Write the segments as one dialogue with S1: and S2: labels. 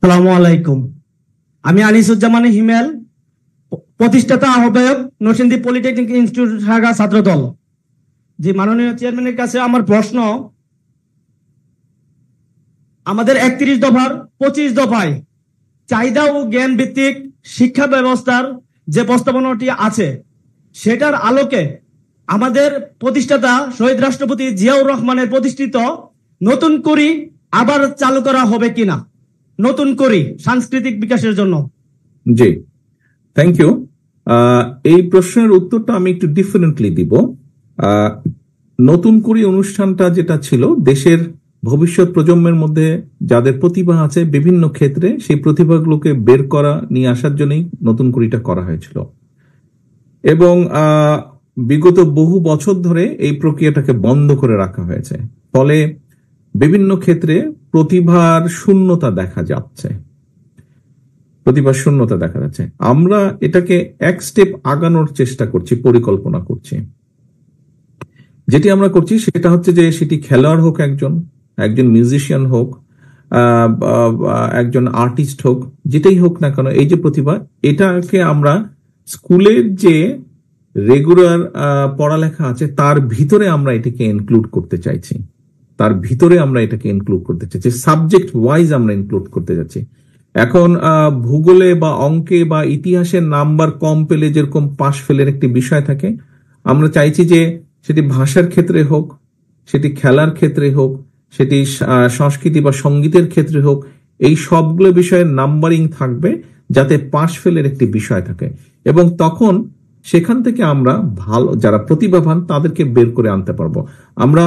S1: সালামু আলাইকুম। আমি আনিসুজ্জামান হিমেল, প্রতিষ্ঠাতা আহ্বায়ক, নরসিংদী পলিটেকনিক ইনস্টিটিউট শাখা ছাত্র দল। যে মাননীয় চেয়ারম্যানের কাছে আমার প্রশ্ন, আমাদের 31 দফার 25 দফায় চাহিদা ও জ্ঞান ভিত্তিক শিক্ষা ব্যবস্থার যে প্রস্তাবনাটি আছে, সেটার আলোকে আমাদের প্রতিষ্ঠাতা শহীদ রাষ্ট্রপতি জিয়াউর রহমানের প্রতিষ্ঠিত নতুন করি আবার চালু করা হবে কিনা, নতুন করি সাংস্কৃতিক বিকাশের জন্য।
S2: জি, থ্যাংক ইউ। এই প্রশ্নের উত্তরটা আমি একটু ডিফারেন্টলি দিব। নতুন করি অনুষ্ঠানটা যেটা ছিল, দেশের ভবিষ্যৎ প্রজন্মের মধ্যে যাদের প্রতিভা আছে বিভিন্ন ক্ষেত্রে, সেই প্রতিভাগুলোকে বের করা নিয়ে আসার জন্যই নতুন করিটা করা হয়েছিল। এবং বিগত বহু বছর ধরে এই প্রক্রিয়াটাকে বন্ধ করে রাখা হয়েছে, ফলে বিভিন্ন ক্ষেত্রে প্রতিভার শূন্যতা দেখা যাচ্ছে। আমরা এটাকে এক স্টেপ আগানোর চেষ্টা করছি, পরিকল্পনা করছি। যেটি আমরা করছি সেটা হচ্ছে যে সেটি খেলোয়াড় হোক, একজন মিউজিশিয়ান হোক, একজন আর্টিস্ট হোক, যেটাই হোক না কেন, এই যে প্রতিভা, এটাকে আমরা স্কুলের যে রেগুলার পড়ালেখা আছে তার ভিতরে আমরা এটাকে ইনক্লুড করতে চাইছি। সাবজেক্ট ওয়াইজ আমরা ইনক্লুড করতে যাচ্ছি। এখন ভূগোলে বা অঙ্কে বা ইতিহাসের নাম্বার কম পেলে যেরকম পাশ ফেলের একটি বিষয় থাকে, আমরা চাইছি যে সেটি ভাষার ক্ষেত্রে হোক, সেটি খেলার ক্ষেত্রে হোক, সেটি সংস্কৃতি বা সঙ্গীতের ক্ষেত্রে হোক, এই সবগুলো বিষয়ের নাম্বারিং থাকবে যাতে পাশ ফেলের একটি বিষয় থাকে। এবং তখন সেখান থেকে আমরা ভালো যারা প্রতিভাবান তাদেরকে বের করে আনতে পারবো। আমরা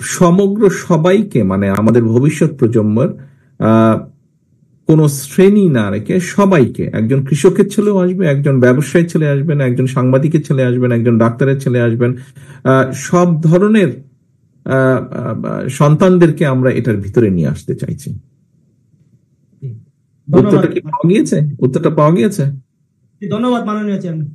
S2: সমগ্র সবাইকে, মানে আমাদের ভবিষ্যৎ প্রজন্মের কোন শ্রেণী না রেখে সবাইকে, একজন কৃষকের ছেলেও আসবে, একজন ব্যবসায়ী ছেলে আসবেন, একজন সাংবাদিকের ছেলে আসবেন, একজন ডাক্তারের ছেলে আসবেন, সব ধরনের সন্তানদেরকে আমরা এটার ভিতরে নিয়ে আসতে চাইছি। উত্তরটা পাওয়া গিয়েছে?
S1: ধন্যবাদ মাননীয় চেয়ারম্যান।